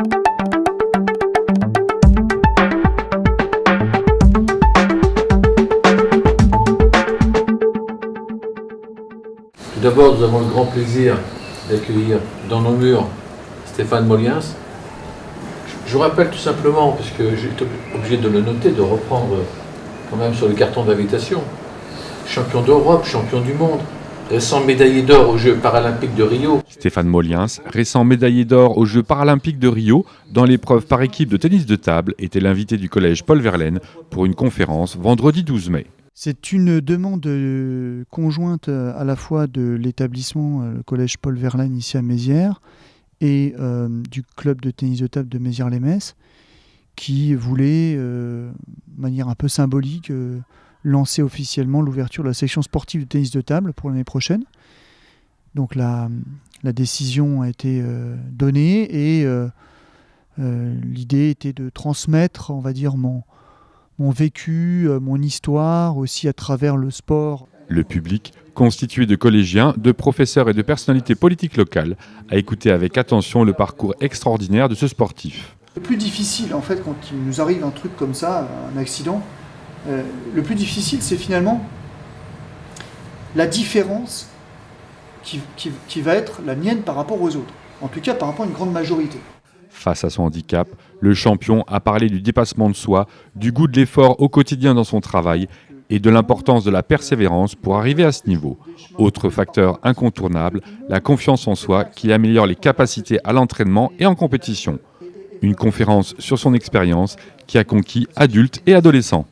Tout d'abord, nous avons le grand plaisir d'accueillir dans nos murs Stéphane Molliens. Je vous rappelle tout simplement, parce que j'ai été obligé de le noter, de reprendre quand même sur le carton d'invitation. Champion d'Europe, champion du monde, récent médaillé d'or aux Jeux paralympiques de Rio. Stéphane Molliens, récent médaillé d'or aux Jeux paralympiques de Rio, dans l'épreuve par équipe de tennis de table, était l'invité du collège Paul Verlaine pour une conférence vendredi 12 mai. C'est une demande conjointe à la fois de l'établissement, le collège Paul Verlaine ici à Mézières, et du club de tennis de table de Mézières-les-Messes, qui voulait, de manière un peu symbolique, lancer officiellement l'ouverture de la section sportive de tennis de table pour l'année prochaine. Donc la décision a été donnée et l'idée était de transmettre, on va dire, mon vécu, mon histoire aussi à travers le sport. Le public, constitué de collégiens, de professeurs et de personnalités politiques locales, a écouté avec attention le parcours extraordinaire de ce sportif. Le plus difficile, en fait, quand il nous arrive un truc comme ça, un accident, le plus difficile, c'est finalement la différence qui va être la mienne par rapport aux autres. En tout cas, par rapport à une grande majorité. Face à son handicap, le champion a parlé du dépassement de soi, du goût de l'effort au quotidien dans son travail et de l'importance de la persévérance pour arriver à ce niveau. Autre facteur incontournable, la confiance en soi qui améliore les capacités à l'entraînement et en compétition. Une conférence sur son expérience qui a conquis adultes et adolescents.